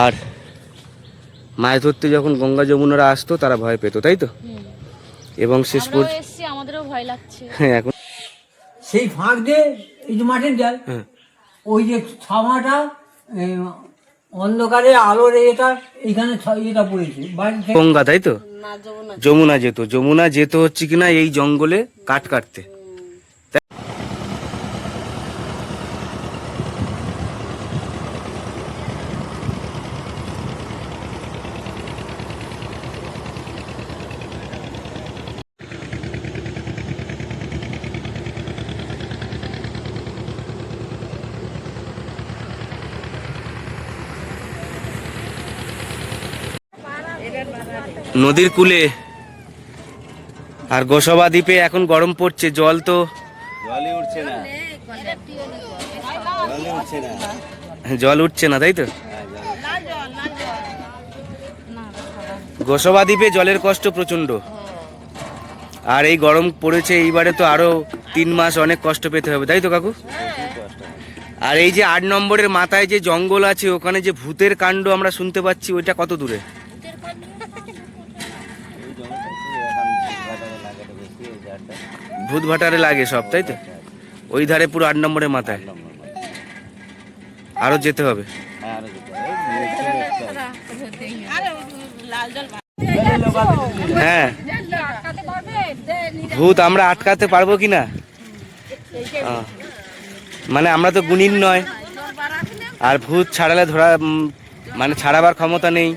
আর মাছ ধরতে যখন গঙ্গা যমুনারা আসতো তারা ভয় পেত, তাই তো? এবং শেষ পর্যন্ত আমাদেরও ভয় লাগছে। হ্যাঁ, এখন সেই ফাঁক দিয়ে এই যে মাঠের জাল, ওই যে ছামাটা অন্ধকারে আলোর এটা এইখানে এটা পড়েছে গঙ্গা, তাই তো? যমুনা যেত, যমুনা যেত হচ্ছে কিনা এই জঙ্গলে কাঠ কাটতে। নদীর কূলে আর গোসবা দ্বীপে এখন গরম পড়ছে, জল তো জল উঠছে না, তাই তো? গোসবা দ্বীপে জলের কষ্ট প্রচন্ড, আর এই গরম পড়েছে এইবারে তো আরো 3 মাস অনেক কষ্ট পেতে হবে, তাই তো কাকু? আর এই যে 8 নম্বরের মাথায় যে জঙ্গল আছে, ওখানে যে ভূতের কাণ্ড আমরা শুনতে পাচ্ছি, ওইটা কত দূরে? ভূত ভাটারে লাগে সব, তাই তো? ওই ধারে পুরো 8 নম্বরের মাথায় আরো যেতে হবে। হ্যাঁ, ভূত আমরা আটকাতে পারবো কিনা, মানে আমরা তো গুণীন নয়, আর ভূত ছাড়ালে ধরা মানে ছাড়াবার ক্ষমতা নেই।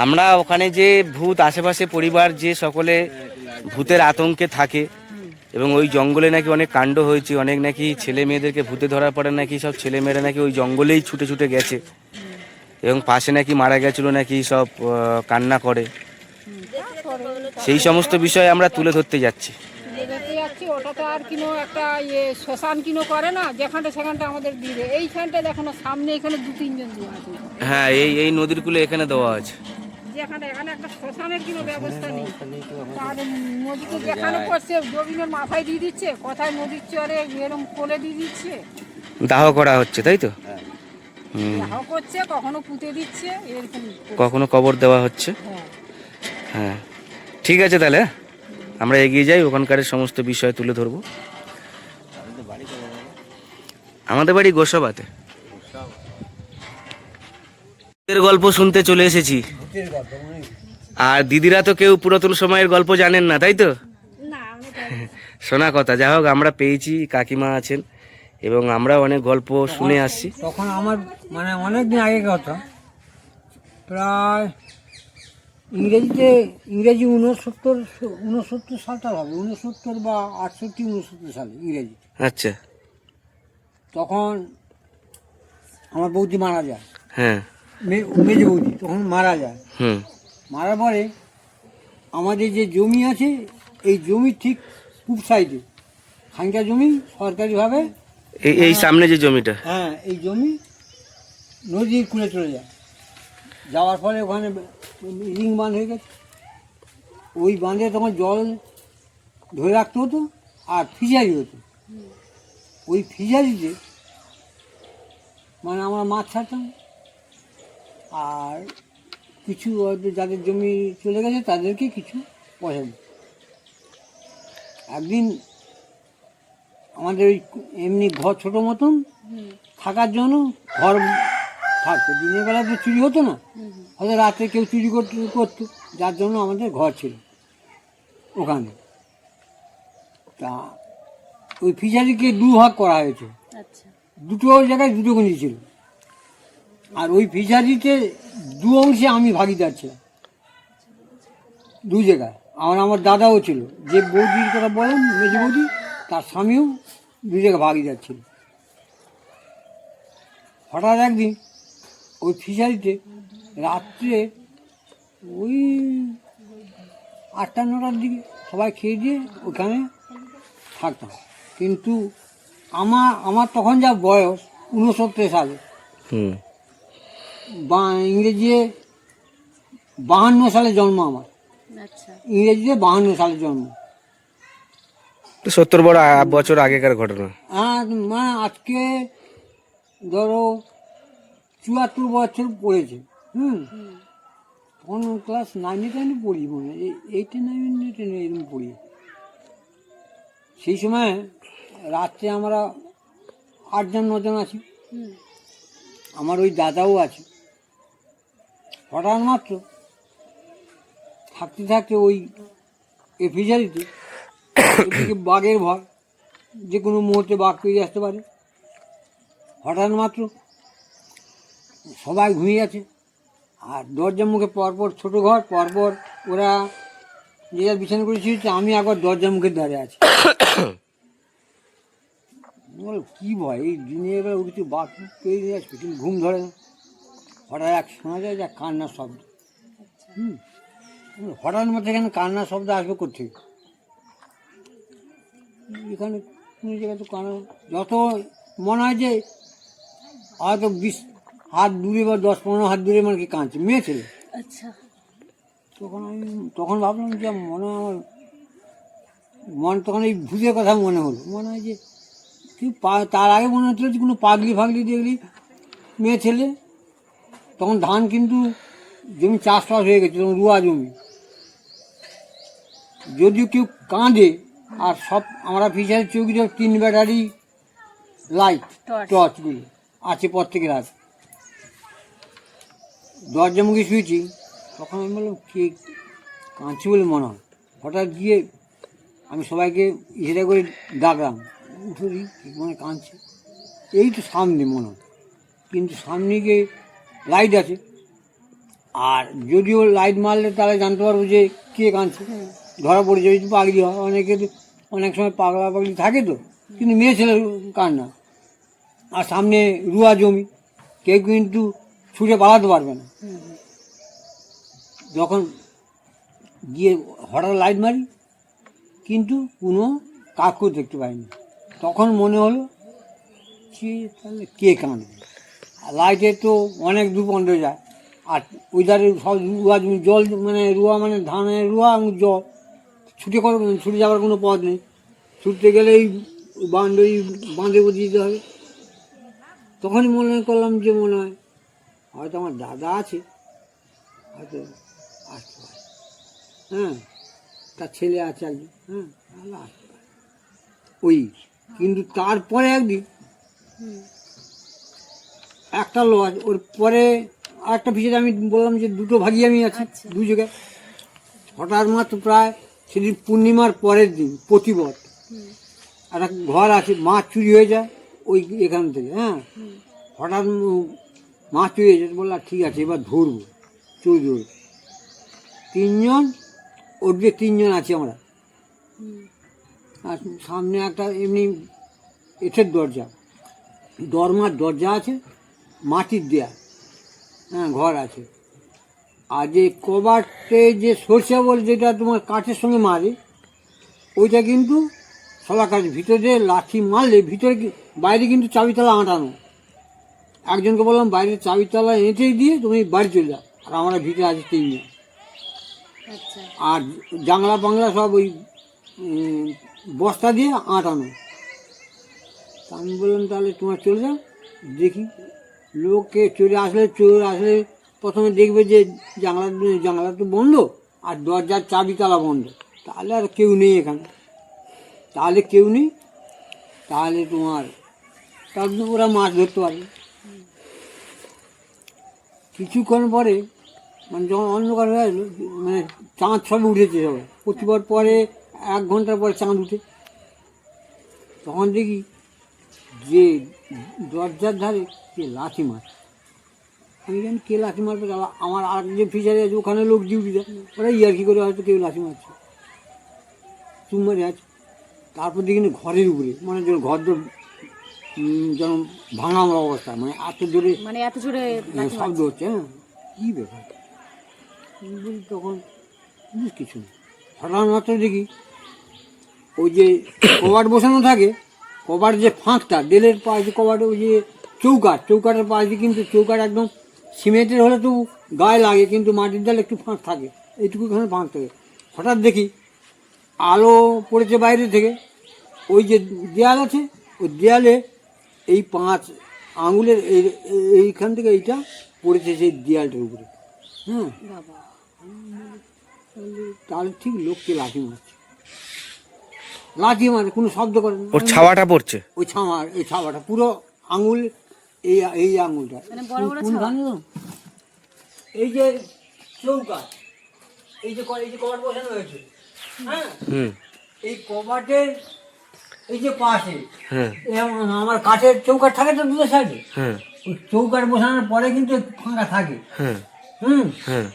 আমরা ওখানে যে ভূত আশেপাশে পরিবার যে সকলে ভূতের আতঙ্কে থাকে, এবং ওই জঙ্গলে নাকি অনেক কাণ্ড হয়েছে, অনেক নাকি ছেলে মেয়েদেরকে ভূতে ধরার পরে নাকি সব ছেলে মেয়েরা নাকি ওই জঙ্গলেই ছুটে ছুটে গেছে, এবং পাশে নাকি মারা গেছিল নাকি সব কান্না করে। সেই সমস্ত বিষয় আমরা তুলে ধরতে যাচ্ছি। ওটা তো আর কিনো একটা শ্মশান কিনো করে না, যেখানটা সেখানটা আমাদের দিয়ে এইখানটা দেখো না, সামনে এখানে 2-3 জন আছে। হ্যাঁ, এই নদীর কূলে এখানে দেওয়া আছে, যেখানে এখানে একটা শ্মশানের কোনো ব্যবস্থা নেই। আর নদীতে যেখানে করছে জমিনের মাথায় দিয়ে দিচ্ছে, কোথায় নদীর চরে এরকম কোলে দিয়ে দিচ্ছে, দাহ করা হচ্ছে, তাই তো? দাহ করছে, কখনো পুঁতে দিচ্ছে, এরকম কখনো কবর দেওয়া হচ্ছে। হ্যাঁ, ঠিক আছে, তাহলে আমরা এগিয়ে যাই, ওখানকার সমস্ত বিষয় তুলে ধরবো। আমাদের বাড়ি গোসাবাতে। ভূতের গল্প শুনতে চলে এসেছি, আর দিদিরা তো কেউ পুরাতন সময়ের গল্প জানেন না, তাই তো? শোনা কথা, যা হোক আমরা পেয়েছি, কাকিমা আছেন, এবং আমরা অনেক গল্প শুনে আসছি। তখন আমার মানে অনেক দিন আগে কথা, প্রায় ইংরেজি 69 সালটা হবে, 69 বা 68-69 সালে ইংরেজি। আচ্ছা। তখন আমার বৌদি মারা যায়, হ্যাঁ, মেজে বৌদি তখন মারা যায়। মারার পরে আমাদের যে জমি আছে, এই জমি ঠিক পূব সাইডে খানিকটা জমি সরকারিভাবে, এই সামনে যে জমিটা, হ্যাঁ, এই জমি নদীর কূলে চলে যায়। যাওয়ার ফলে ওখানে রিং বাঁধ হয়ে গেছে। ওই বাঁধে তখন জল ধরে রাখতে হতো, আর ফিশারি হতো। ওই ফিশারিতে মানে আমরা মাছ ছাড়তাম, আর কিছু যাদের জমি চলে গেছে তাদেরকে কিছু পয়সা দিত। একদিন আমাদের ওই এমনি ঘর ছোটো মতন থাকার জন্য ঘর থাকতো, দিনের বেলা তো চুরি হতো না, হয়তো রাতে কেউ চুরি করতো, যার জন্য আমাদের ঘর ছিল ওখানে। তা ওই ফিশারিকে 2 ভাগ করা হয়েছে, দুটো জায়গায় 2টো গঞ্জি ছিল, আর ওই ফিশারিতে 2 অংশে আমি ভাগিদার ছিলাম, 2 জায়গায়। আমার দাদাও ছিল, যে বৌদির কথা বলেন মেজে বৌদি, তার স্বামীও 2 জায়গায় ভাগিদার ছিল। হঠাৎ একদিন ওই ফিশারিতে রাত্রে ওই 8টা-9টার দিকে সবাই খেয়ে দিয়ে ওখানে থাকতাম। কিন্তু আমার তখন যা বয়স 69 সালে, ইংরেজি 52 সালে জন্ম আমার, ইংরেজিতে 52 সালে জন্ম, 70 বছর আগেকার ঘটনা। হ্যাঁ, মানে আজকে ধরো 74 বছর পড়েছে। তখন ক্লাস 9-10 পড়ি, মনে হয় 8-9 এরকম পড়ি। সেই সময় রাত্রে আমরা 8-9 আছি, আমার ওই দাদাও আছে। হঠাৎ মাত্র থাকতে থাকতে ওই ফিশারিতে এদিকে বাঘের ভয়, যে কোনো মুহূর্তে বাঘ পেয়ে আসতে পারে। হঠাৎ মাত্র সবাই ঘুমিয়ে আছে, আর দরজার মুখে পরপর ছোটো ঘর, পরপর ওরা যে যার বিছানা করে শুয়েছে, আমি একবার দরজার মুখে দাঁড়িয়ে আছি। বল কী ভয়, এই দিনের বেলা উঠেছি বাঘ পেয়ে আসবে, কিন্তু ঘুম ধরে না। হঠাৎ এক শোনা যায় যে কান্নার শব্দ। হঠাৎ মধ্যে এখানে কান্নার শব্দ আসবে কোথায়? এখানে কোনো জায়গায় তো কান্না, যত মনে হয় যে হয়তো 20 হাত দূরে বা 10-15 হাত দূরে মানে কি কাঁদছে, মেয়ে ছেলে। আচ্ছা, তখন ভাবলাম যে মনে হয় আমার মন, তখন এই ভূতের কথা মনে হলো, মনে হয় যে কি তার আগে মনে হচ্ছিল যে কোনো পাগলি ফাগলি দেখলি মেয়ে ছেলে। তখন ধান কিন্তু জমি চাষবাস হয়ে গেছে, তখন রুয়া জমি। যদিও কেউ কাঁদে, আর সব আমরা ফিশারি চৌকিতে 3 ব্যাটারি লাইট টর্চগুলো আছে প্রত্যেকের হাতে। দরজা মুখে শুয়েছি, তখন আমি বললাম কে কাঁদছে বলে মনে হয়। হঠাৎ গিয়ে আমি সবাইকে ইশারা করে ডাকলাম, উঠে দিই, মানে কাঁদছে। এই তো সামনে মনে হয়, কিন্তু সামনে গিয়ে লাইট আছে, আর যদিও লাইট মারলে তাহলে জানতে পারবো যে কে কাঁদছে, ধরা পড়ে যাবে, পাগলি হয় অনেকে, তো অনেক সময় পাগলা পাগলি থাকে তো, কিন্তু মেয়ে ছেলে কান্না। আর সামনে রুয়া জমি, কেউ কিন্তু ছুটে পালাতে পারবে না। যখন গিয়ে হঠাৎ লাইট মারি, কিন্তু কোনো কাকও দেখতে পাইনি। তখন মনে হলো যে তাহলে কে কাঁদবে, লাইটে তো অনেক দূর পর্যন্ত যায়, আর ওই ধারে সব রুয়া জমি, জল মানে রুয়া মানে ধানের রুয়া এবং জল, ছুটে যাওয়ার কোনো পথ নেই। ছুটতে গেলে এই বাঁধে দিতে হবে। তখনই মনে করলাম যে মনে হয় হয়তো আমার দাদা আছে, হয়তো আসতে পারে, তার ছেলে আছে একজন, তাহলে আসতে পারে ওই। কিন্তু তারপরে একদিন একটা লজ, ওর পরে আরেকটা ফিশারি, আমি বললাম যে 2 ভাগি আমি আছি 2 জায়গায়। হঠাৎ মাত্র প্রায় সেদিন পূর্ণিমার পরের দিন, প্রতিবদ একটা ঘর আছে, মাছ চুরি হয়ে যায় ওই এখান থেকে। হঠাৎ মাছ চুরি হয়ে যায়, বললাম ঠিক আছে এবার ধরবো, চুরি ধরবো। 3 জন, ওর যে 3 জন আছি আমরা, আর সামনে একটা এমনি এঠের দরজা, দরমার দরজা আছে, মাটির দেয়া, ঘর আছে। আর যে কবাটে যে সরষে বল, যেটা তোমার কাঠের সঙ্গে মারে, ওইটা কিন্তু সবার কাছে, ভিতরে লাঠি মারলে ভিতরে, বাইরে কিন্তু চাবিতলা আঁটানো। একজনকে বললাম বাইরে চাবিতলা এঁটে দিয়ে তুমি বাড়ি চলে যাও, আর আমরা ভিতরে আছি 3 জন। আর জানলা বাংলা সব ওই বস্তা দিয়ে আঁটানো। তা আমি বললাম তাহলে তোমার চলে যাও, দেখি লোকে চোর আসলে প্রথমে দেখবে যে জানলা তো বন্ধ, আর দরজার চাবিতলা বন্ধ, তাহলে আর কেউ নেই এখানে, তাহলে কেউ নেই, তাহলে তোমার তাহলে ওরা মাছ ধরতে পারবে। কিছুক্ষণ পরে মানে যখন অন্ধকার হয়ে আসলো, মানে চাঁদ সবে উঠেছে, সবাই প্রতিবার পরে 1 ঘন্টার পরে চাঁদ উঠে, তখন দেখি যে দরজার ধারে কে লাঠি মারছে। আমি জানি কে লাঠি মারবে, আমার আর যে ফিশারি আছে ওখানে লোক ডিউটি দেয়, ওরা ইয়ার্কি করে হয়তো কেউ লাঠি মারছে, চুম মারে আছে। তারপর দেখি ঘরের উপরে, মানে ঘর তো যেন ভাঙা অবস্থা, মানে এত জোরে শব্দ হচ্ছে। কী ব্যাপার বলি, তখন কিছু না। হঠাৎ মাত্র দেখি ওই যে কবাট বসানো থাকে, কবাট যে ফাঁকটা ডেলের পাশ দিয়ে, কবাটে ওই যে চৌকাটের পাশ দিয়ে, কিন্তু চৌকাট একদম সিমেন্টের হলে তো গায়ে লাগে, কিন্তু মাটির ডাল একটু ফাঁক থাকে, এইটুকুখানে ফাঁক থাকে। হঠাৎ দেখি আলো পড়েছে বাইরে থেকে, ওই যে দেয়াল আছে, ওই দেয়ালে এই 5 আঙুলের এইখান থেকে এইটা পড়েছে সেই দেয়ালটার উপরে। হ্যাঁ, বাবা তাহলে ঠিক লোককে লাঠি মারছে, লাঠি মারে, কোনো শব্দ করে না। ওর ছাওয়াটা পড়ছে। ওই এই ছাওয়াটা পুরো আঙুল, এই এই আঙুলটা মানে বড় বড় কোনখানে জানো? এই যে চৌকাঠ, এই যে কবাট বসানো হয়েছে, হ্যাঁ, হুম এই কবাটের এই যে পাশে হ্যাঁ আমার কাঠের চৌকাঠ থাকে তো দুটো সাইডে, হ্যাঁ ওই চৌকাঠ বসানোর পরে কিন্তু ফাঁকা থাকে। হ্যাঁ হুম, হ্যাঁ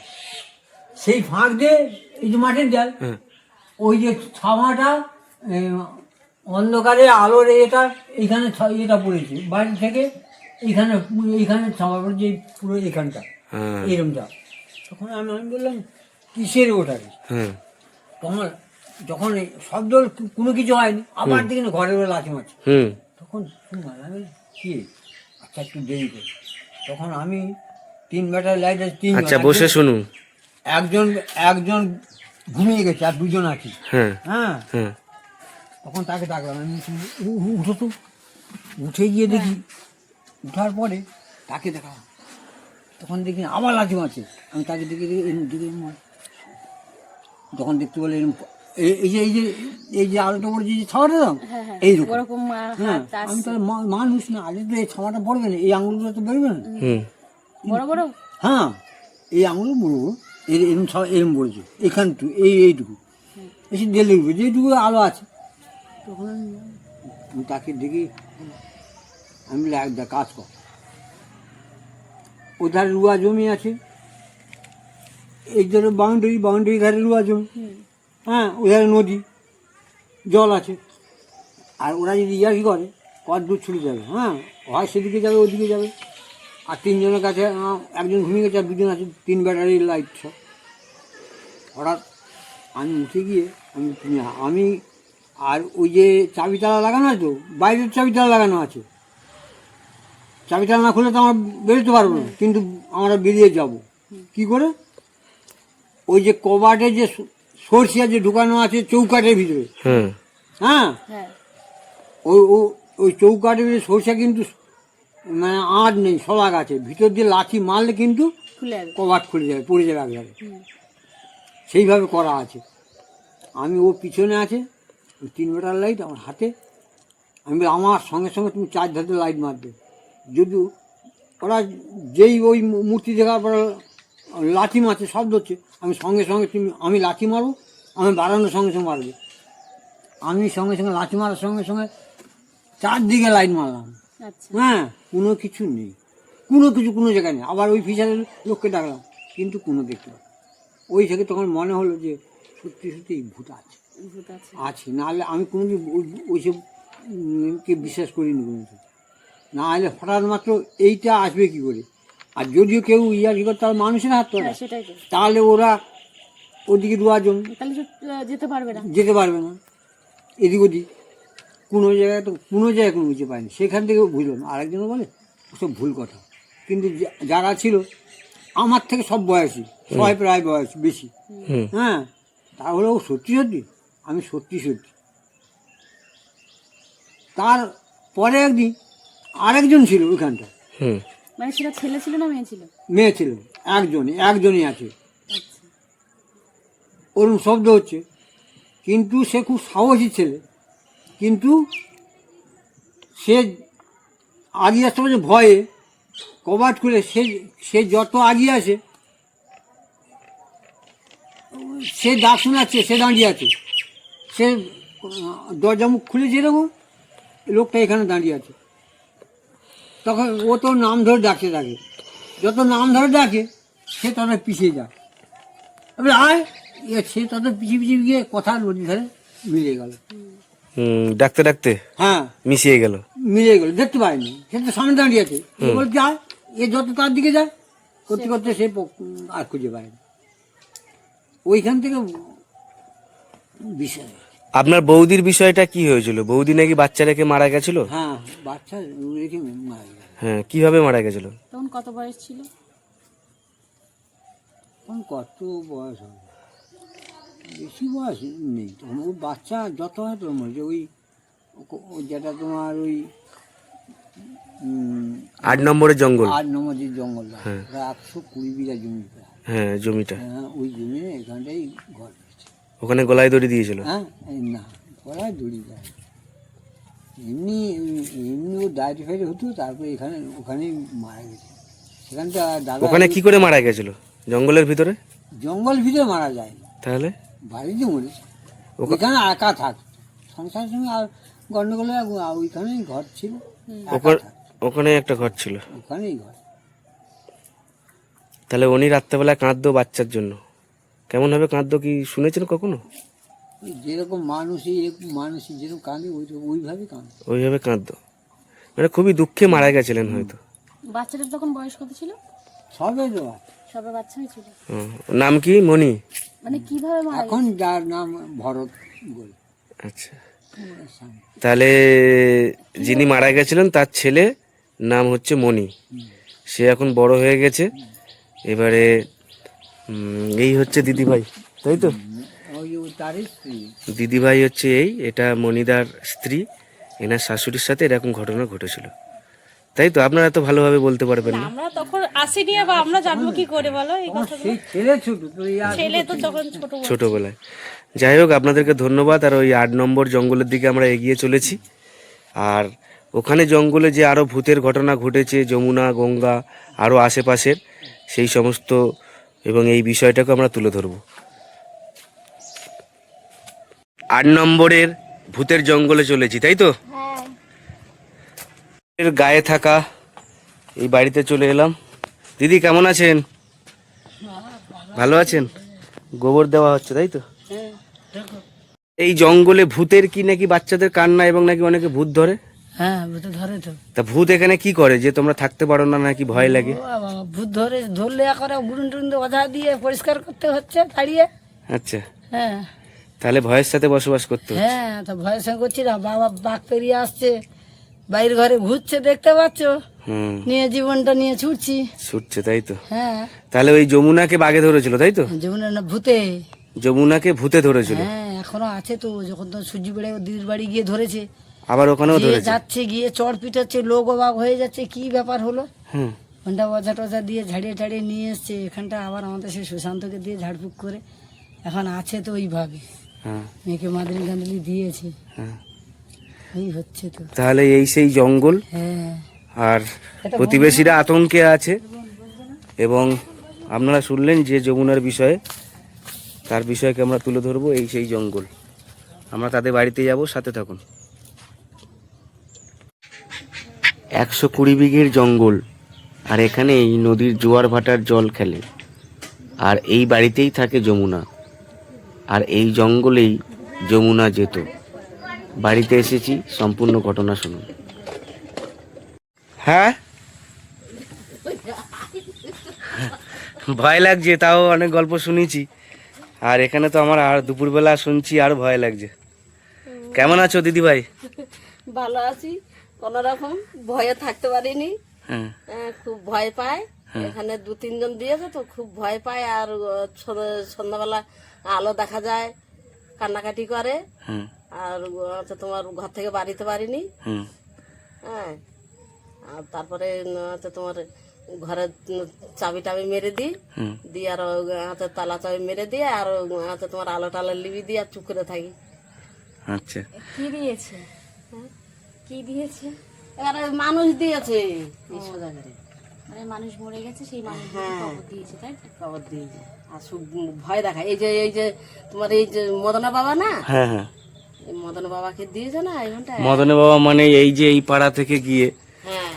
সেই ফাঁক দিয়ে এই যে মাটির জাল, হ্যাঁ ওই যে ছামাটা অন্ধকারে আলোর এটা এইখানে এটা পড়েছে বাড়ি থেকে, এইখানে ছামা পড়েছে পুরো এখানটা, হ্যাঁ এরমটা। তখন আমি বললাম কিসের ওটা? হ্যাঁ তখন যখন এই শব্দ কোনো কিছু হয়নি, আবার দেখি না ঘরের ওরা লাঠি মারছে। হুম তখন শুনলাম, আমি কি, আচ্ছা একটু দেরি করে। তখন আমি 3 ব্যাটার লাইট আছে, 3 আচ্ছা বসে শুনুন। একজন ঘুমিয়ে গেছে আর 2জন আছি। হ্যাঁ হ্যাঁ, হ্যাঁ তখন তাকে ডাকলাম, আমি উঠো তো। উঠে গিয়ে দেখি, উঠার পরে তাকে দেখালাম, তখন দেখি আবার লাঠি মারছে। আমি তাকে দেখে এরম দিকে তখন দেখতে বলে এরকম এই যে আলোটা পড়েছে, যে ছাওয়াটা দাম এইরকম। হ্যাঁ, আমি তাহলে মানুষ না, আগে তো এই ছাওয়াটা পড়বে না, এই আঙুলগুলো তো বেরোবে না। হুম বড় বড়, হ্যাঁ, এই আঙুল বলবো এরম ছাওয়া এরম পড়েছে, এইখানটু এইটুকু বেশি দেলে উঠবে, যেটুকু আলো আছে। তখন আমি তাকে দেখি, আমি বলি একদা কাজ কর, ওধার রুয়া জমি আছে, এই ধরো বাউন্ডারি ধারে রুয়া জমি, হ্যাঁ, ওধারে নদী, জল আছে। আর ওরা যদি ইয়ার্কি করে, কত দূর ছুটে যাবে, হ্যাঁ, হয় সেদিকে যাবে, ওদিকে যাবে। আর 3 জনের কাছে একজন ঘুমিয়ে গেছে আর 2জন আছে, 3 ব্যাটারির লাইট সব। হঠাৎ আমি উঠে গিয়ে আমি আর ওই যে চাবিতালা লাগানো আছে তো, বাইরের চাবিতালা লাগানো আছে, চাবিতালা না খুলে তো আমরা বেরোতে পারবো না, কিন্তু আমরা বেরিয়ে যাব কি করে? ওই যে কবাটে যে সরষিয়া যে ঢুকানো আছে চৌকাঠের ভিতরে, হ্যাঁ, ওই চৌকাঠের ভিতরে সরষিয়া কিন্তু মানে আঁট নেই, শলাগ আছে, ভিতর দিয়ে লাঠি মারলে কিন্তু কবাট খুলে যাবে, পড়ে যাবে একবারে, সেইভাবে করা আছে। আমি ও পিছনে আছে, 3 ব্যাটার লাইট আমার হাতে। আমি বলি আমার সঙ্গে সঙ্গে তুমি 4 ধারে লাইট মারবে। যদি ওরা যেই ওই মূর্তি দেখার পর লাঠি মারছে, শব্দ হচ্ছে, আমি সঙ্গে সঙ্গে আমি লাঠি মারবো, আমি বাড়ানোর সঙ্গে সঙ্গে মারবে। আমি সঙ্গে সঙ্গে লাঠি মারার সঙ্গে সঙ্গে 4 দিকে লাইট মারলাম। হ্যাঁ, কোনো কিছু নেই, কোনো জায়গায় নেই। আবার ওই ফিশারের লোককে ডাকলাম, কিন্তু কোনো দেখতে পাই। ওই থেকে তখন মনে হলো যে সত্যি সত্যি ভূত আছে, নাহলে আমি কোনোদিন ওইসব কে বিশ্বাস করিনি কোনোদিন। না হলে হঠাৎ মাত্র এইটা আসবে কি করে? আর যদিও কেউ ইয়ার্কি করে, তার মানুষের হাত ধরে, তাহলে ওরা ওদিকে দুয়াজন যেতে পারবে না, এদিক ওদিক কোনো জায়গায় কোনো বুঝতে পারিনি। সেখান থেকে বুঝলাম। আরেকজনও বলে ওসব ভুল কথা, কিন্তু যারা ছিল আমার থেকে সব বয়সী, সবাই প্রায় বয়স বেশি, হ্যাঁ, তাহলে ও সত্যি আমি সত্যি। তার পরে একদিন আরেকজন ছিল ওইখানটা, মানে সেটা ছেলে ছিল না মেয়ে ছিল? মেয়ে ছিল, একজনই আছে। ওরকম শব্দ হচ্ছে, কিন্তু সে খুব সাহসী ছেলে, কিন্তু সে আগিয়ে আসতে পারছে ভয়ে, কবাট খুলে সে যত আগিয়ে আসে, সে ডাক শোনাচ্ছে, সে দাঁড়িয়ে আছে, সে দরজা মুখ খুলে যেরকম লোকটা এখানে দাঁড়িয়ে আছে। তখন ও তো নাম ধরে ডাকতে থাকে, যত নাম ধরে ডাকে সে তত পিছিয়ে যায়। এবার আয়, সে তত পিছিয়ে গিয়ে কথা নদী ধারে মিলিয়ে গেল। ডাকতে ডাকতে হ্যাঁ মিলিয়ে গেল, দেখতে পায়নি, সে তো সামনে দাঁড়িয়ে আছে, বলে যায়, এ যত তার দিকে যায়, করতে করতে সে আর খুঁজে পায়নি। ওইখান থেকে বিষয়। আপনার বৌদির বিষয়টা কি হয়েছিল? বৌদি নাকি বাচ্চা রেখে মারা গেছিল? হ্যাঁ, বাচ্চা রেখে মারা গেল। হ্যাঁ, কিভাবে মারা গেছিল? তখন কত বয়স ছিল? তখন কত বয়স হবে, বেশি বয়স নেই তখন। ওই বাচ্চা যত হয় তোর মধ্যে ওই যেটা তোমার ওই 8 নম্বরের জঙ্গল। 8 নম্বর যে জঙ্গলটা, হ্যাঁ। ওটা 120 বিঘা জমি প্রায়। হ্যাঁ, জমিটা হ্যাঁ, ওই জমি এখানটাই ঘর হয়েছে। ওখানে গলায় দড়ি দিয়েছিল। হ্যাঁ, এই না ওরাই দড়ি দেয়, এমনি এমনি ও ডায়েরি ফাইরি হতো, তারপরে ওখানেই মারা গেছে। সেখানটা দাদা ওখানে কি করে মারা গেছিল? জঙ্গলের ভিতরে? জঙ্গল ভিতরে মারা যায়, তাহলে বাড়িতে মরেছে। ওখানে একা থাকতো, সংসারের সঙ্গে আর গন্ডগোলে ওইখানেই ঘর ছিল, একা থাকতো। ওখানে একটা ঘর ছিল, ওখানেই ঘর। তাহলে উনি রাত্রেবেলা কাঁদতো বাচ্চার জন্য। কেমন ভাবে কাঁদতো কি শুনেছেন কখনো? ওই যেরকম মানুষই যেরকম কাঁদে ওইভাবে কাঁদে। ওইভাবে কাঁদতো, মানে খুবই দুঃখে মারা গেছিলেন হয়তো। বাচ্চাটার তখন বয়স কত ছিল? সবে তো সবে বাচ্চাই ছিল। নাম কি? মণি। মানে কিভাবে মারা এখন যার নাম ভরত বলে। আচ্ছা, তাহলে যিনি মারা গেছিলেন তার ছেলে নাম হচ্ছে মণি। সে এখন বড় হয়ে গেছে। এবারে এই হচ্ছে দিদিভাই, তাই তো? ওই তারই স্ত্রী। দিদিভাই হচ্ছে এটা মণিদার স্ত্রী। এনার শাশুড়ির সাথে এরকম ঘটনা ঘটেছিল, তাই তো? আপনারা তো ভালোভাবে বলতে পারবেন না। আমরা তখন আসিনি, বা আমরা জানবো কি করে বলো এই কথা? সেই ছেলে ছোট তো, ছেলে তো তখন ছোট। ছোটবেলায়। যাই হোক, আপনাদেরকে ধন্যবাদ। আর ওই 8 নম্বর জঙ্গলের দিকে আমরা এগিয়ে চলেছি। আর ওখানে জঙ্গলে যে আরও ভূতের ঘটনা ঘটেছে, যমুনা, গঙ্গা, আরও আশেপাশের, সেই সমস্ত এবং এই বিষয়টাকে আমরা তুলে ধরব। 8 নম্বরের ভূতের জঙ্গলে চলেছি, তাই তো? এর গায়ে থাকা এই বাড়িতে চলে এলাম। দিদি কেমন আছেন? ভালো আছেন? গোবর দেওয়া হচ্ছে, তাই তো? এই জঙ্গলে ভূতের কি নাকি বাচ্চাদের কান্না, এবং নাকি অনেকে ভূত ধরে? হ্যাঁ, ভূতে ধরে তো। তা ভূত এখানে কি করে যে তোমরা থাকতে পারো না, নাকি ভয় লাগে? ও বাবা, ভূত ধরলে করে গুরুন টুরুন ওঝা দিয়ে পরিষ্কার করতে হচ্ছে তাড়িয়ে। আচ্ছা, হ্যাঁ তাহলে ভয়ের সাথে বসবাস করতে হচ্ছে। হ্যাঁ, তো ভয়ের সঙ্গে করছি না। বাবা বাঘ পেরিয়ে আসছে, বাইরের ঘরে ঘুরছে, দেখতে পাচ্ছ, নিয়ে জীবনটা নিয়ে ছুটছি। ছুটছে, তাই তো? হ্যাঁ, তাহলে ওই যমুনাকে বাঘে ধরেছিল, তাই তো? জীবনের না ভূতে। যমুনাকে ভূতে ধরেছিল। হ্যাঁ, এখনো আছে তো। যখন তো সূর্য বেড়ে দিদির বাড়ি গিয়ে ধরেছে, আবার ওখানেও গিয়ে ধরেছে। যাচ্ছে, গিয়ে চড় পিটাচ্ছে, লোক অবাক হয়ে যাচ্ছে, কি ব্যাপার হলো। হুম। ওটা ওঝা টঝা দিয়ে ঝাড়িয়ে টাড়িয়ে নিয়ে এসছে এখানটা। আবার আমাদের সেই সুশান্তকে দিয়ে ঝাড়ফুঁক করে এখন আছে তো ওইভাবে। হ্যাঁ, মেয়েকে মাদুলি টাদুলি দিয়েছে, হ্যাঁ। এই হচ্ছে তো। তাহলে এই সেই জঙ্গল। হ্যাঁ, আর প্রতিবেশীরা আতঙ্কে আছে। এবং আপনারা শুনলেন যে যমুনার বিষয়ে, তার বিষয়কে আমরা তুলে ধরবো। এই সেই জঙ্গল, আমরা তাদের বাড়িতে যাব, সাথে থাকুন। 120 বিঘের জঙ্গল, আর এখানে এই নদীর জোয়ার ভাটার জল খেলে। আর এই বাড়িতেই থাকে যমুনা, আর এই জঙ্গলেই যমুনা যেত। বাড়িতে এসেছি, সম্পূর্ণ ঘটনা শুনুন। হ্যাঁ, ভয় লাগছে, তাও অনেক গল্প শুনেছি। আর এখানে তো আমার আর দুপুরবেলা শুনছি, আর ভয় লাগছে। কেমন আছো দিদি ভাই? ভালো আছি, কোন রকম ভয়ে থাকতে পারিনি। হ্যাঁ, খুব ভয় পায়। এখানে 2-3 জন দিয়েছে তো খুব ভয় পায়। আর সন্ধ্যাবেলা আলো দেখা যায়, কান্নাকাটি করে। হুম, আর তোমার ঘর থেকে বাড়িতে পারিনি। হুম, হ্যাঁ, আর তারপরে তোমার ঘরে চাবি টাবি মেরে দিই, হুম। দিয়ে আর তালা চাবি মেরে দিয়ে আর তোমার আলো টালো লিবি দিয়ে আর চুপ করে থাকি। আচ্ছা, কি দিয়েছে? কি দিয়েছে? এবারে মানুষ দিয়েছে এই সোজা করে। মানে মানুষ মরে গেছে, সেই মানুষ কবর দিয়েছে, তাই তো? খবর দিয়েছে। আর ভয় দেখায়। এই যে তোমার এই যে মদনা বাবা না, হ্যাঁ, হ্যাঁ। এই মদনা বাবাকে দিয়েছে না এই ঘন্টা। মদনে বাবা মানে এই যে এই পাড়া থেকে গিয়ে হ্যাঁ,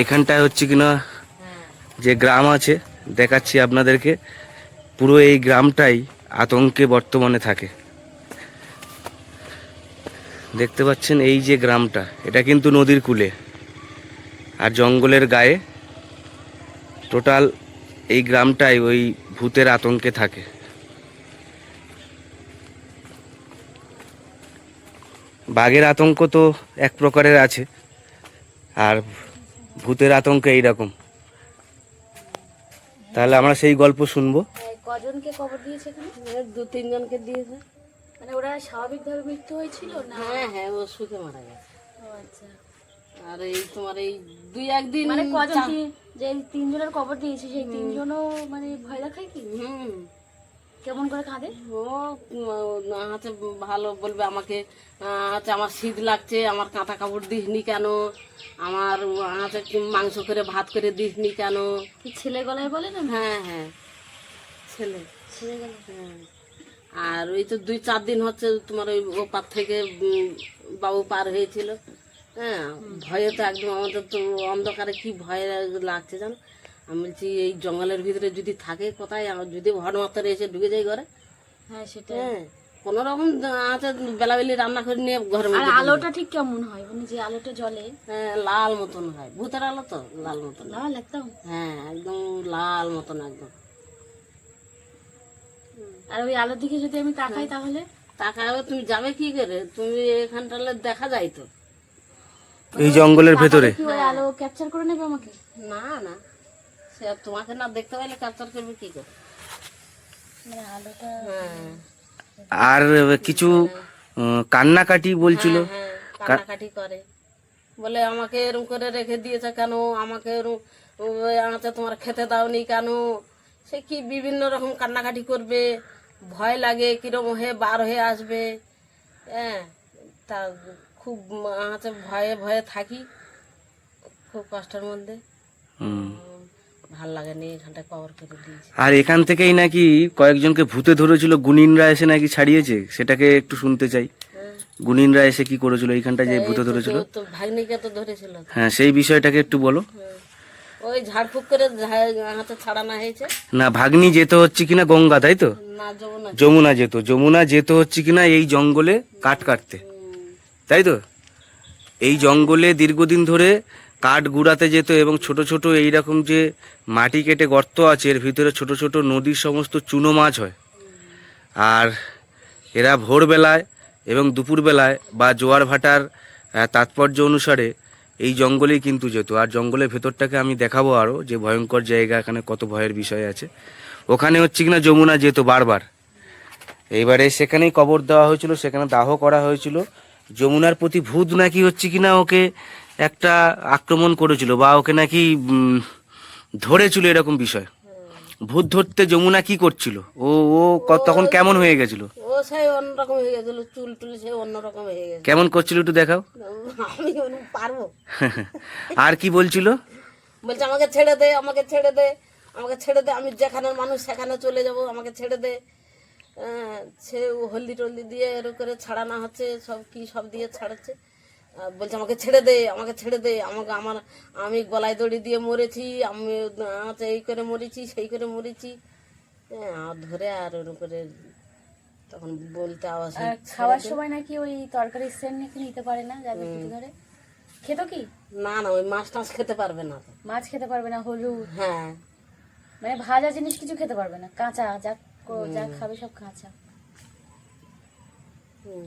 এখানটায় হচ্ছে কিনা যে গ্রাম আছে, দেখাচ্ছি আপনাদেরকে। পুরো এই গ্রামটাই আতঙ্কে বর্তমানে থাকে। দেখতে পাচ্ছেন এই যে গ্রামটা, এটা কিন্তু নদীর কূলে আর জঙ্গলের গায়ে। টোটাল এই গ্রামটাই ওই ভূতের আতঙ্কে থাকে। বাঘের আতঙ্ক তো এক প্রকারের আছে, আর ভূতের আতঙ্ক এইরকম। তাহলে আমরা সেই গল্প শুনবো। কজনকে কবর দিয়েছে এখানে? 2-3 জনকে দিয়েছে। মানে ওরা স্বাভাবিকভাবে মৃত্যু হয়েছিল না? হ্যাঁ হ্যাঁ, ও সুখে মারা গেছে। ও আচ্ছা। আর এই তোমার এই 2-1 দিন মানে কজন কি যে 3 জনের কবর দিয়েছে সেই 3 জনও মানে ভয় দেখায় কি? হুম কেমন করে কাঁদে? ও হচ্ছে ভালো বলবে আমাকে হচ্ছে আমার শীত লাগছে, আমার কাঁথা কাপড় দিসনি কেন, আমার হচ্ছে মাংস করে ভাত করে দিসনি কেন। কি ছেলে গলায় বলে না? হ্যাঁ হ্যাঁ ছেলে। ছেলে গলায়। হ্যাঁ। আর ওই তো 2-4 দিন হচ্ছে তোমার ওই ওপার থেকে বাবু পার হয়েছিল। হ্যাঁ ভয়ে তো একদম আমাদের তো অন্ধকারে কি ভয় লাগছে জানো। আমি বলছি এই জঙ্গলের ভিতরে যদি থাকে কোথায় যদি ভর মাত্রা এসে ঢুকে যায় ঘরে। হ্যাঁ সেটা। হ্যাঁ কোনো রকম আছে বেলাবেলি রান্না করে নিয়ে ঘরের আর মধ্যে আলোটা ঠিক কেমন হয়? মানে যে আলোটা জ্বলে হ্যাঁ লাল মতন হয়, ভূতের আলো তো লাল মতন। লাল একদম। হ্যাঁ একদম লাল মতন একদম। আর ওই আলোর দিকে যদি আমি তাকাই তাহলে তাকাবে তুমি যাবে কি করে, তুমি এখানটালে দেখা যায় তো। এই জঙ্গলের ভেতরে কি ওই আলো ক্যাপচার করে নেবে আমাকে? না না সে আর তোমাকে না দেখতে পাইলে ক্যাপচার করবে কি করে। মানে আলোটা হ্যাঁ আর কিছু কান্নাকাটি বলছিল। হ্যাঁ কান্নাকাটি করে, বলে আমাকে এরকম করে রেখে দিয়েছে কেন, আমাকে এরকম আমাকে তোমার খেতে দাওনি কেন, সে কি বিভিন্ন রকম কান্নাকাটি করবে, ভয় লাগে কিরম হয়ে বার হয়ে আসবে। হ্যাঁ তা খুব হচ্ছে ভয়ে ভয়ে থাকি, খুব কষ্টের মধ্যে। ভাল লাগেনি এখানটা কবর করে দিয়েছে। আর এখান থেকেই নাকি কয়েকজনকে ভূতে ধরেছিল, গুনিনরা এসে নাকি ছাড়িয়েছে, সেটাকে একটু শুনতে চাই। গুনিনরা এসে কি করেছিল এইখানটা যে ভূতে ধরেছিল? তো ভাগ্নিকে তো ধরেছিল। হ্যাঁ সেই বিষয়টাকে একটু বলো। ওই ঝাড়ফুঁক করে হাতে ছাড়ানো হয়েছে। না ভাগ্নি যেত হচ্ছে কিনা গঙ্গা, তাই তো? না যমুনা। যমুনা যেত হচ্ছে কিনা এই জঙ্গলে কাঠ কাটতে, তাই তো? এই জঙ্গলে দীর্ঘদিন ধরে কাঠ গুড়াতে যেত এবং ছোট ছোট এইরকম যে মাটি কেটে গর্ত আছে এর ভিতরে ছোট ছোট নদীর সমস্ত চুনো মাছ হয়। আর এরা ভোরবেলায় এবং দুপুরবেলায় বা জোয়ার ভাটার তাৎপর্য অনুসারে এই জঙ্গলেই কিন্তু যেত। আর জঙ্গলের ভেতরটাকে আমি দেখাবো আরও, যে ভয়ঙ্কর জায়গা, এখানে কত ভয়ের বিষয় আছে। ওখানে হচ্ছে কিনা যমুনা যেত বারবার। এইবারে সেখানেই কবর দেওয়া হয়েছিল, সেখানে দাহ করা হয়েছিল। যমুনার প্রতি ভূত নাকি হচ্ছে কিনা ওকে একটা আক্রমণ করেছিল বা ওকে নাকি ধরেছিল, এরকম বিষয়। ভূত ধরতে যমুনা কি করছিল, ও ও তখন কেমন হয়ে গেছিল? ও সেই অন্যরকম হয়ে গেছিল, চুল টুল সে অন্যরকম হয়ে গেছে। কেমন করছিল একটু দেখাও। আমি পারবো। আর কি বলছিল? বলছে আমাকে ছেড়ে দে, আমাকে ছেড়ে দে, আমাকে ছেড়ে দে, আমি যেখানে মানুষ সেখানে চলে যাব, আমাকে ছেড়ে দে। সে হলদি টলদি দিয়ে এর করে ছাড়ানো হচ্ছে, সব কি সব দিয়ে ছাড়াচ্ছে। বলছে আমাকে ছেড়ে দে, আমাকে ছেড়ে দে, আমি গলায় দড়ি দিয়ে মরেছি, আমি এই করে মরেছি, সেই করে মরেছি। আর ধরে আর ওর করে তখন বলতে আওয়াজ আর খাওয়ার সময় নাকি ওই তরকারির সেন্ট নাকি নিতে পারে না, যাদের ভূতে ধরে। খেত কি? না না ওই মাছ টাছ খেতে পারবে না তো। মাছ খেতে পারবে না, হলুদ হ্যাঁ মানে ভাজা জিনিস কিছু খেতে পারবে না, কাঁচা যা খাবে সব কাঁচা।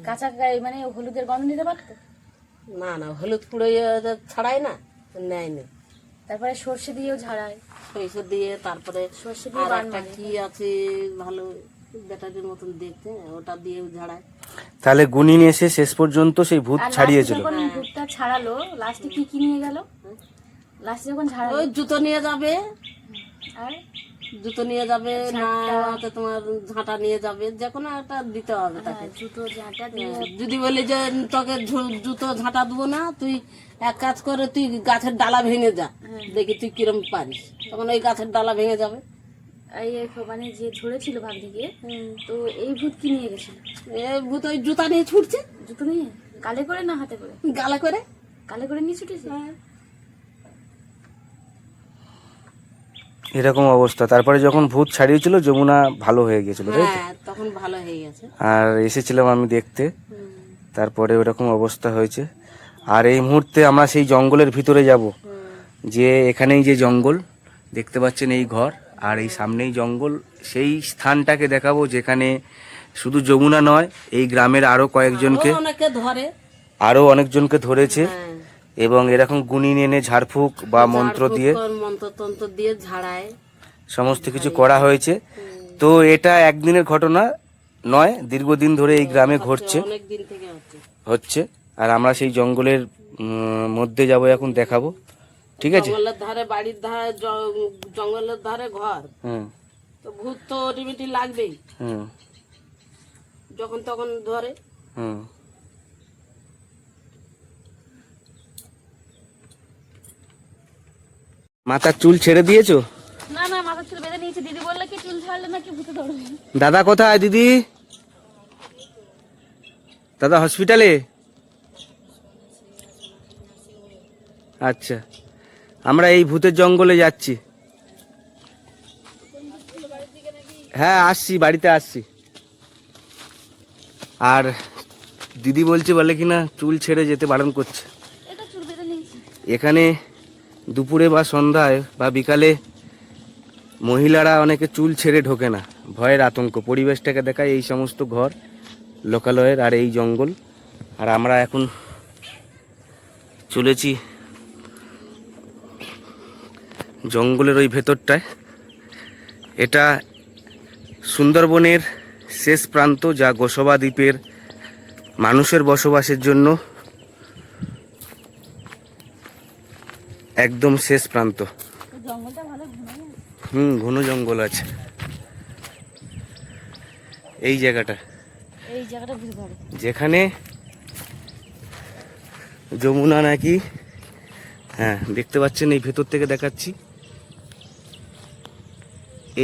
কাঁচা মানে হলুদের গন্ধ নিতে পারতো। না না হলুদ পুড়ে ছাড়াই না, নেয় না। তারপরে সর্ষে দিয়েও ঝাড়ায়, সরিষা দিয়ে, তারপরে সর্ষে দিয়ে আর বান একটা মানে। কি আছে ভালো ব্যাটারির মতন দেখতে, ওটা দিয়েও ঝাড়ায়। তাহলে গুনিন এসে শেষ পর্যন্ত সেই ভূত আর ছাড়িয়েছিল। যখন ভূতটা ছাড়ালো লাস্টে কি নিয়ে গেল? লাস্টে যখন ছাড়ালো ওই জুতো নিয়ে যাবে, আর জুতো নিয়ে যাবে, না হয়তো তোমার ঝাঁটা নিয়ে যাবে, যে কোনো একটা দিতে হবে তাকে। জুতো ঝাঁটা দিয়ে যদি বলি যে তোকে জুতো ঝাঁটা দেবো না, তুই এক কাজ করে তুই গাছের ডালা ভেঙে যা, দেখি তুই কিরম পারিস, তখন ওই গাছের ডালা ভেঙে যাবে। এই মানে যে ধরেছিল ভাগ্নিকে, তো এই ভূত কি নিয়ে গেছিল? এ ভূত ওই জুতা নিয়ে ছুটছে। জুতো নিয়ে গালে করে না হাতে করে? গালা করে। গালে করে নিয়ে ছুটেছে। এরকম অবস্থা। তারপরে যখন ভূত ছাড়িয়েছিল যমুনা ভালো হয়ে গেছিল, তাই তো? হ্যাঁ তখন ভালো হয়ে গেছে। আর এসেছিলাম আমি দেখতে, তারপরে ওরকম অবস্থা হয়েছে। আর এই মুহূর্তে আমরা সেই জঙ্গলের ভিতরে যাব, যে এখানেই যে জঙ্গল দেখতে পাচ্ছেন, এই ঘর আর এই সামনেই জঙ্গল, সেই স্থানটাকে দেখাবো যেখানে শুধু যমুনা নয়, এই গ্রামের আরো কয়েকজনকে, অনেকে ধরে, আরো অনেকজনকে ধরেছে। এবং এরকম গুনিন এনে ঝাড়ফুঁক বা মন্ত্র দিয়ে, মন্ত্রতন্ত্র দিয়ে ঝাড়ায়, সমস্ত কিছু করা হয়েছে। তো এটা একদিনের ঘটনা নয়, দীর্ঘদিন ধরে এই গ্রামে ঘটছে অনেক দিন থেকে হচ্ছে। আর আমরা সেই জঙ্গলের মধ্যে যাব, এখন দেখাবো, ঠিক আছে? জঙ্গলের ধারে, বাড়ির ধারে, জঙ্গলের ধারে ঘর, হুম তো ভূত তো অটোমেটিক লাগবেই, হুম যখন তখন ধরে। হুম। মাথার চুল ছেড়ে দিয়েছো? না না, মাথার চুল বেঁধে নিয়েছে। দিদি বললো কি চুল ছাড়লে নাকি ভূতে ধরবে। দাদা কোথায় দিদি? দাদা হসপিটালে? আচ্ছা, আমরা এই ভূতের জঙ্গলে যাচ্ছি। হ্যাঁ আসছি, বাড়িতে আসছি। আর দিদি বলে কিনা চুল ছেড়ে যেতে বারণ করছে। এটা চুল বেঁধে নিয়েছে। এখানে দুপুরে বা সন্ধ্যায় বা বিকালে মহিলারা অনেকে চুল ছেড়ে ঢোকে না, ভয়ের আতঙ্ক। পরিবেশটাকে দেখায় এই সমস্ত ঘর, লোকালয়ের, আর এই জঙ্গল। আর আমরা এখন চলেছি জঙ্গলের ওই ভেতরটায়। এটা সুন্দরবনের শেষ প্রান্ত, যা গোসবা দ্বীপের মানুষের বসবাসের জন্য একদম শেষ প্রান্ত। জঙ্গলটা ভালো ঘন। ঘন জঙ্গল আছে এই জায়গাটা, এই জায়গাটা ভূতে ধরে। যেখানে যমুনা নাকি, হ্যাঁ দেখতে পাচ্ছেন, এই ভেতর থেকে দেখাচ্ছি।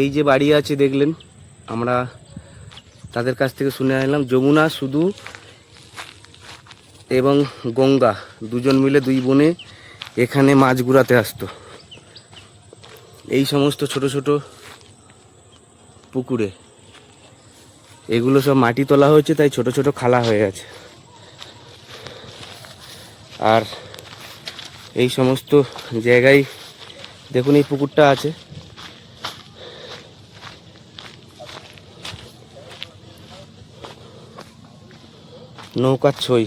এই যে বাড়ি আছে দেখলেন, আমরা তাদের কাছ থেকে শুনে আসলাম যমুনা শুধু এবং গঙ্গা দুজন মিলে, দুই বোনে এখানে মাছ ঘুরাতে আসতো। এই সমস্ত ছোট ছোট পুকুরে এগুলো সব মাটি তোলা হয়েছে, তাই ছোট ছোট খালা হয়ে আছে। আর এই সমস্ত জায়গায় দেখুন এই পুকুরটা আছে। নৌকার ছই,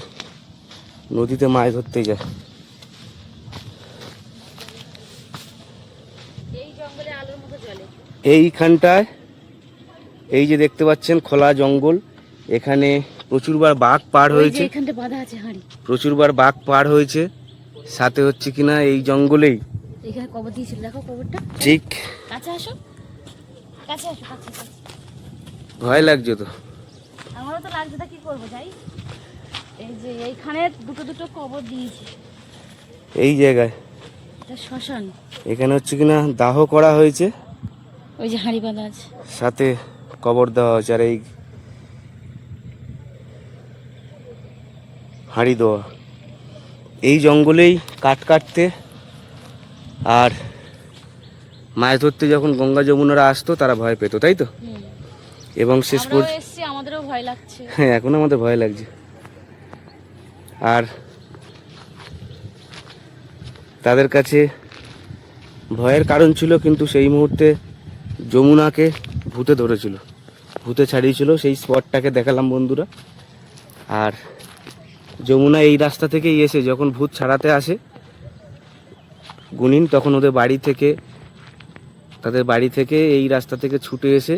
নদীতে মাছ ধরতে যায়। এই জঙ্গলে আলোর মতো জ্বলে। এইখানটায় এই যে দেখতে পাচ্ছেন খোলা জঙ্গল, এখানে প্রচুরবার বাঘ পার হয়েছে, এখানটা বাঁধা আছে হাঁড়ি। প্রচুরবার বাঘ পার হয়েছে। সাথে হচ্ছে কিনা এই জঙ্গলেই এখানে কবর দিয়েছিল, দেখো কবরটা। ঠিক কাছে আসো, কাছে আসো, কাছে কাছে। ভয় লাগছে তো। আমারও তো লাগছে, তা কি করবো, যাই। এই যে এইখানে দুটো দুটো কবর দিয়েছে। এই জায়গায় এটা শ্মশান। এখানে হচ্ছে কিনা দাহ করা হয়েছে, ওই যে হাঁড়ি বাঁধা আছে। সাথে কবর দেওয়া হয়েছে। আর এই হাঁড়ি দেওয়া, এই জঙ্গলেই কাঠ কাটতে আর মাছ ধরতে যখন গঙ্গা যমুনারা আসতো, তারা ভয় পেত, তাই তো? এবং শেষ আমরাও পর্যন্ত, এসছি, আমাদেরও ভয় লাগছে। হ্যাঁ এখন আমাদের ভয় লাগছে। আর তাদের কাছে ভয়ের কারণ ছিল, কিন্তু সেই মুহূর্তে যমুনাকে ভূতে ধরেছিল, ভূতে ছাড়িয়েছিল। সেই স্পটটাকে দেখালাম বন্ধুরা। আর যমুনা এই রাস্তা থেকেই এসে যখন ভূত ছাড়াতে আসে গুনিন, তখন ওদের বাড়ি থেকে, তাদের বাড়ি থেকে এই রাস্তা থেকে ছুটে এসে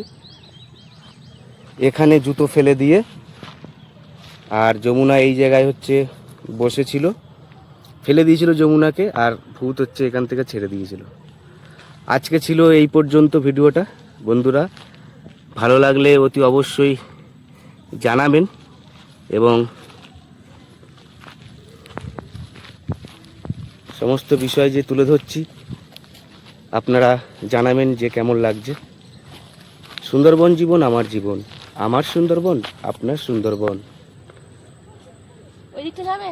এখানে জুতো ফেলে দিয়ে, আর যমুনা এই জায়গায় হচ্ছে বসেছিল, ফেলে দিয়েছিল যমুনাকে, আর ভূত হচ্ছে এখান থেকে ছেড়ে দিয়েছিল। আজকে ছিল এই পর্যন্ত ভিডিওটা বন্ধুরা। ভালো লাগলে অতি অবশ্যই জানাবেন, এবং সমস্ত বিষয় যে তুলে ধরছি আপনারা জানাবেন যে কেমন লাগছে। সুন্দরবন জীবন আমার জীবন, আমার সুন্দরবন আপনার সুন্দরবন। ওই দিকটা যাবে।